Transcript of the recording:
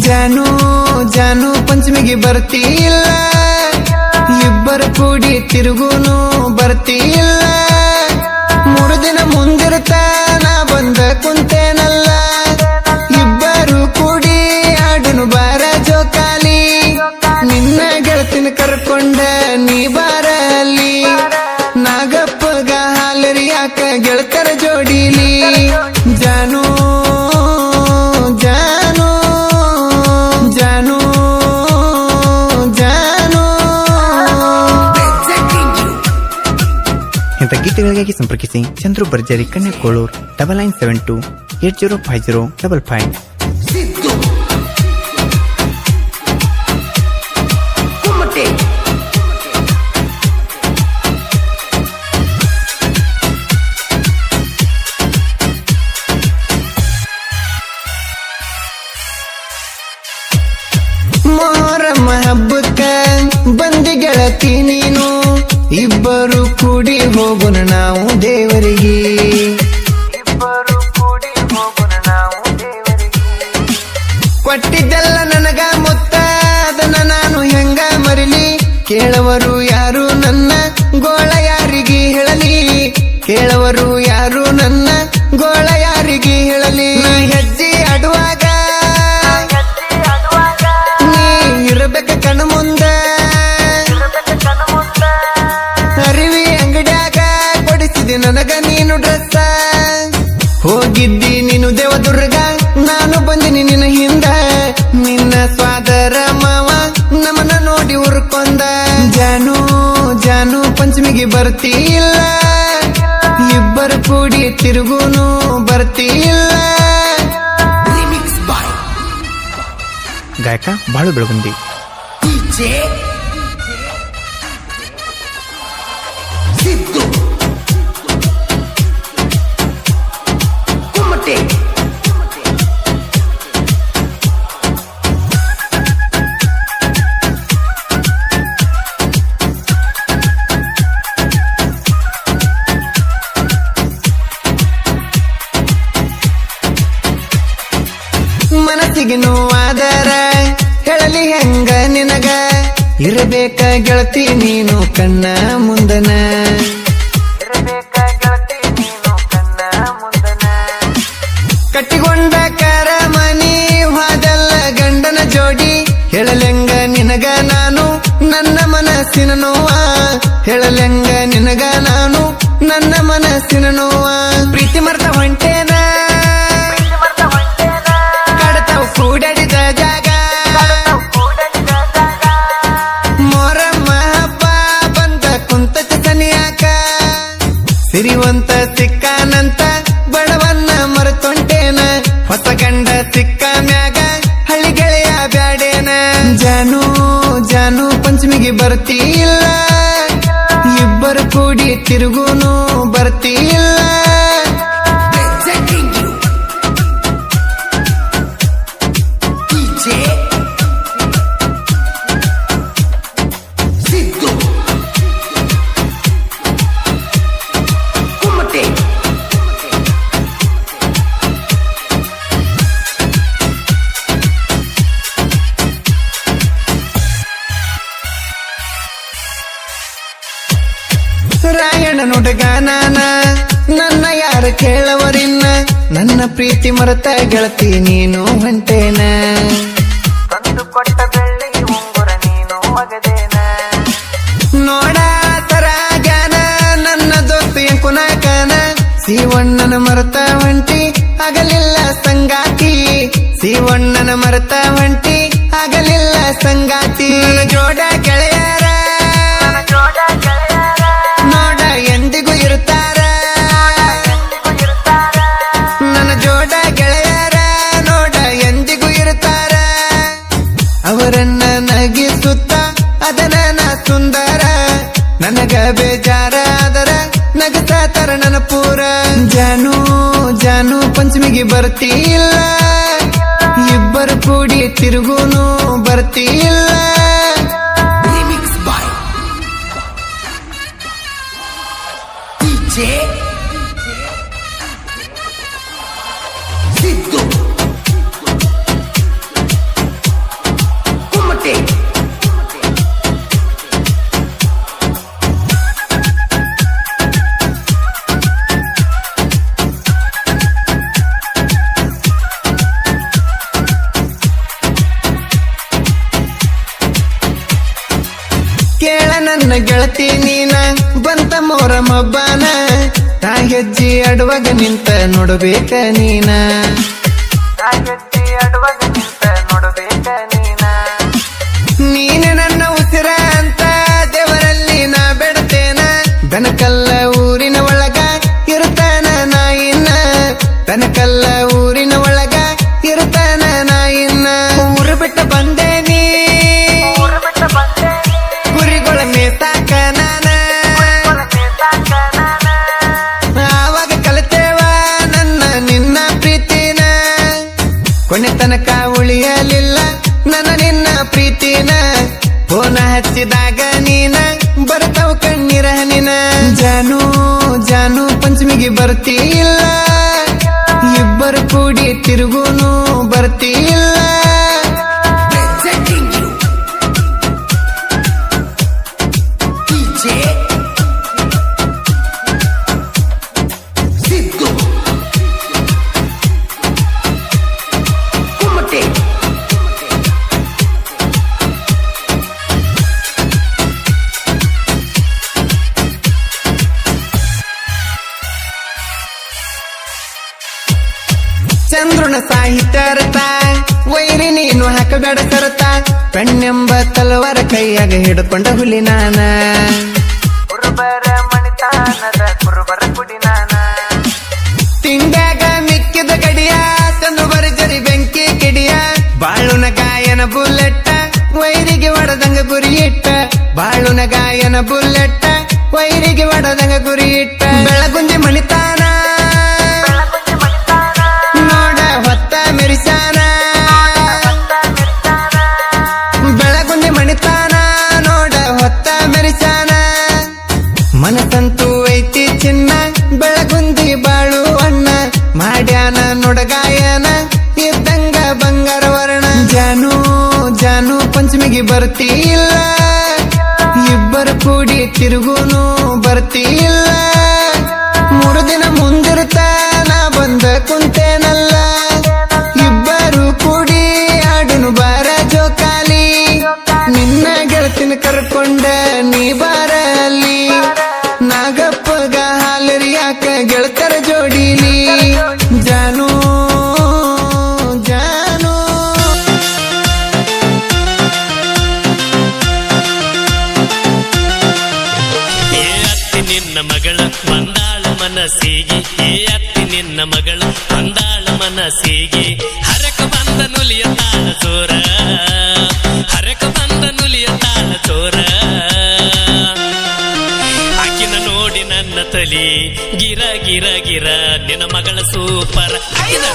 ಜಾನು ಜಾನು ಪಂಚಮಿಗೆ ಬರ್ತಿಲ್ಲ, ಇಬ್ಬರು ಕೂಡಿ ತಿರುಗುನು ಬರ್ತಿಲ್ಲ. 3 ದಿನ ಮುಂದಿರ್ತಾನ ಬಂದ ಕುಂತೇನಲ್ಲ, ಇಬ್ಬರು ಕೂಡಿ ಆಡುನು ಬಾರ ಜೋಕಾಲಿ. ನಿನ್ನ ಗೆಳತಿನ ಕರ್ಕೊಂಡ ನೀ ಬಾರಲ್ಲಿ, ನಾಗಪ್ಪಗ ಹಾಲರಿ ಯಾಕ ಗೆಳತರ ಜೋಡಿಲಿ. ಜಾನು ಜಾನು ಜಾನು ಜಾನು. ಇಂಥ ಗೀತೆಗಳಿಗಾಗಿ ಸಂಪರ್ಕಿಸಿ ಚಂದ್ರು ಬರ್ಜರಿ ಕನ್ಯಾಕೋಳೂರ್ 9972 805055. ಮೊಹರಂ ಹಬ್ಬಕ್ಕ ಬಂದಿ ಗೆಳತಿ ನೀನು, ಇಬ್ಬರು ಕೂಡಿ ಹೋಗುನ ನಾವು ದೇವರಿಗೆ. ಕೊಟ್ಟಿದ್ದೆಲ್ಲ ನನಗ ಮುತ್ತ, ಅದನ್ನ ನಾನು ಹೆಂಗ ಮರಿಲಿ. ಕೇಳವರು ಯಾರು ನನ್ನ ಗೋಳ ಯಾರಿಗೆ ಹೇಳಲಿ, ಕೇಳವರು ಯಾರು ನನ್ನ ಗೋಳ ಯಾರಿಗೆ ಹೇಳಲಿ. ಹೆಜ್ಜೆ ಆಡುವಾಗ ನೀ ಇರಬೇಕ ಕಣ್ಣ ಮುಂದ, ಅರಿವಿ ಅಂಗಡ್ಯಾಗ ಕೊಡಿಸಿದಿ ನನಗ ನೀನು ಡ್ರೆಸ್. ಹೋಗಿದ್ದಿ ನೀನು ದೇವದುರ್ಗ, ನಾನು ಬಂದಿನಿ ನಿನ್ನ ಹಿಂದ. ನಿನ್ನ ಸ್ವಾದರ ಮಾವ ನಮ್ಮನ್ನ ನೋಡಿ ಉರ್ಕೊಂದ. ಜಾನು ಜಾನು ಪಂಚಮಿಗೆ ಬರ್ತಿಲ್ಲ, ಇಬ್ಬರು ಕೂಡಿ ತಿರುಗುನು ಬರ್ತಿಲ್ಲ. ಗಾಯಕ ಬಾಳು ಬೆಳಗುಂದಿ. ಮನಸ್ಸಿಗೆ ನೋವಾದರ ಹೇಳಲಿ ಹೆಂಗ ನಿನಗ, ಇರಬೇಕ ಗೆಳತಿ ನೀನು ಕಣ್ಣ ಮುಂದನ. ಕಟ್ಟಿಕೊಂಡ ಕರ ಮನಿ ವಾದಲ್ಲ ಗಂಡನ ಜೋಡಿ, ಹೇಳಲೆಂಗ ನಿನಗ ನಾನು ನನ್ನ ಮನಸ್ಸಿನ ನೋವ. ಹೇಳಲೆಂಗ ನಿನಗ ನಾನು ನನ್ನ ಮನಸ್ಸಿನ ನೋವ. ಪ್ರೀತಿ ಮರ್ತ ಹೊಂಟೇನ ಕಡತಾವ್ ಕೂಡಾಡಿದ ಜಾಗ, ಮೊರಮ್ಮ ಹಬ್ಬ ಬಂದ ಕುಂತ ಸನಿಯಾಕ. ಸಿರಿವಂತ ಸಿಕ್ಕಾನಂತ ಬಡವನ್ನ ಮರೆತೊಂಟೇನ, ಹೊಸ ಗಂಡ ಸಿಕ್ಕ ಮ್ಯಾಗ ಹಳ್ಳಿ ಗೆಳೆಯ ಬ್ಯಾಡೇನ. ಜಾನು ಜಾನು ಪಂಚಮಿಗೆ ಬರ್ತಿಲ್ಲ, ಇಬ್ಬರು ಕೂಡಿ ತಿರುಗುನು ಬರ್ತಿಲ್ಲ. ರಾಯಣ ನುಡುಗ ನಾನ ನನ್ನ ಯಾರು ಕೇಳವರಿನ್ನ, ನನ್ನ ಪ್ರೀತಿ ಮರೆತ ಗೆಳತಿ ನೀನು ಹೊಂಟೇನ. ತಂದು ಕೊಟ್ಟ ಬೆಳ್ಳಿ ಉಂಗುರ ನೀನು ಒಗದೇನ, ನೋಡ ತರ ಜ್ಞಾನ ನನ್ನ ದೋಸ್ತು ಎಂಕುನಾಕನ. ಶಿವಣ್ಣನ ಮರೆತ ಹೊಂಟಿ ಆಗಲಿಲ್ಲ ಸಂಗಾತಿ, ಶಿವಣ್ಣನ ಮರೆತ ಹೊಂಟಿ ಆಗಲಿಲ್ಲ ಸಂಗಾತಿ. ಜೋಡ ಗೆಳೆಯರ ನೋಡ ಎಂದಿಗೂ ಇರ್ತಾರ, ನನ್ನ ಜೋಡ ಗೆಳೆಯರ ನೋಡ ಎಂದಿಗೂ ಇರ್ತಾರ. ಅವರನ್ನ ನಗಿಸುತ್ತ ಅದನ ನಾ ಸುಂದರ, ನನಗ ಬೇಜಾರ ಅದರ ನಗತಾತರ ನನ್ನ ಪೂರ. ಜಾನು ಜಾನು ಪಂಚಮಿಗೆ ಬರ್ತಿಲ್ಲ, ಇಬ್ಬರು ಕೂಡಿ ತಿರುಗುನು ಬರ್ತಿಲ್ಲ. ಸಿದ್ದು ಕುಮ್ಮಟೆ ಕೇಳ ನನ್ನ ಗೆಳತಿ ನೀನ ಬಂತ ಮೋರ ಮಬ್ಬಾನ ತಾ ಹೆಜ್ಜೆ ಅಡುವಾಗ ನಿಂತ ನೋಡಬೇಕ ನೀನ ತಾ ಹೆಜ್ಜೆ ಅಡುವಾಗ ನಿಂತ ನೋಡಬೇಕ ನೀನ ನೀನು ನನ್ನ ಉಸಿರ ಅಂತ ದೇವರಲ್ಲಿ ನಾ ಬೇಡತೇನ ಬೆನಕಲ್ಲ ಊರಿನ ಒಳಗ ಇರ್ತಾನ ನಾಯಿನ ಬೆನಕಲ್ಲ ಊರಿನ ಒಳಗ ಇರ್ತಾನ ನಾಯಿನ ಊರು ಬಿಟ್ಟ ಬಂದೆ ನೀ ಕುರಿಗಳ ಮೇತಾಕ ನಾನ ಆವಾಗ ಕಲಿತೇವ ನನ್ನ ನಿನ್ನ ಪ್ರೀತಿನ ಕೊನೆ ತನಕ ಉಳಿಯಲಿಲ್ಲ ನನ್ನ ನಿನ್ನ ಪ್ರೀತಿನ ಫೋನ ಹಚ್ಚಿದಾಗ ನೀನ ಬರ್ತಾವ ಕಣ್ಣೀರ ಹನಿನ ಜಾನು ಜಾನು ಪಂಚಮಿಗೆ ಬರ್ತಿಲ್ಲ ಇಬ್ಬರು ಕೂಡಿ ತಿರುಗುನು ಬರ್ತಿಲ್ಲ ಸಿದ್ದು ಕುಮ್ಮಟೆ ಚಂದ್ರನ ಸಾಹಿತ್ಯ ಅರ್ಥ ವೈರಿ ನೀನು ಹಾಕಬೇಡ ಸರತ ಪೆಣ್ಣೆಂಬ ತಲವಾರ ಕೈಯಾಗ ಹಿಡ್ಕೊಂಡ ಹುಲಿ ನಾನ ಕುರುಬರ ಮಣಿತಾನದ ಕುರುಬರ ಕುಡಿ ನಾನ ತಿಂಡ್ಯಾಗ ಮಿಕ್ಕಿದ ಗಡಿಯ ತಂದು ಬರ್ಜರಿ ಬೆಂಕಿ ಕಿಡಿಯ ಬಾಳುನ ಗಾಯನ ಬುಲ್ಲೆಟ್ಟ ವೈರಿಗೆ ಒಡದಂಗ ಗುರಿ ಇಟ್ಟ ಬಾಳುನ ಗಾಯನ ಬುಲ್ಲೆಟ್ಟ ವೈರಿಗೆ ಒಡದಂಗ ಗುರಿ ಇಟ್ಟ ಬೆಳಗುಂಜಿ ಮಣಿತಾನ ನೋಡ ಹೊತ್ತ ಮೆರಿಸಾನ ಬೆಳಗುಂಜಿ ಮಣಿತಾನ ನೋಡ ಹೊತ್ತ ಮೆರಿಸಾನ ಮನಸಂತೂ ಐತಿ ಚಿನ್ನ ಬೆಳಗುಂದಿ ಬಾಳು ಅಣ್ಣ ಮಾಡ್ಯಾನ ನೋಡಗಾಯನ ಇದ್ದಂಗ ಬಂಗಾರ ವರ್ಣ ಜಾನು ಜಾನು ಪಂಚಮಿಗೆ ಬರ್ತಿಲ್ಲ ಇಬ್ಬರು ಕೂಡಿ ತಿರುಗುನು ಬರ್ತಿಲ್ಲ 3 ದಿನ ಮುಂದಿರ್ತ ನಾ ಬಂದ ಕುಂತೇನಲ್ಲ ಇಬ್ಬರು ಕೂಡಿ ಆಡುನು ಬಾರ ಜೋಕಾಲಿ ನಿನ್ನ ಗೆಳತಿನ ಕರ್ಕೊಂಡ ನೀ ಬಾರಲ್ಲಿ ನಾಗಪ್ಪಗ ಹಾಲರಿ ಯಾಕ ಗೆಳತರ ಜೋಡಿಲಿ ಜಾನು ಜಾನು ಏ ಅತ್ತಿ ನಿನ್ನ ಮಗಳ ಬಂದಾಳ ಮನಸ್ಸಿಗೆ ಏ ಅತ್ತಿ ನಿನ್ನ ಮಗಳ ಬಂದಾಳ ಮನಸ್ಸಿಗೆ ಹರಕ ಬಂದ ನುಲಿಯ ತಾಳ ಚೋರ ಹರಕ ಬಂದ ನುಲಿಯ ತಾಳ ಚೋರ ಆಕಿನ ನೋಡಿ ನನ್ನ ತಲಿ ಗಿರ ಗಿರ ಗಿರ ನಿನ್ನ ಮಗಳ ಸೂಪರ್ ಆಕಿನ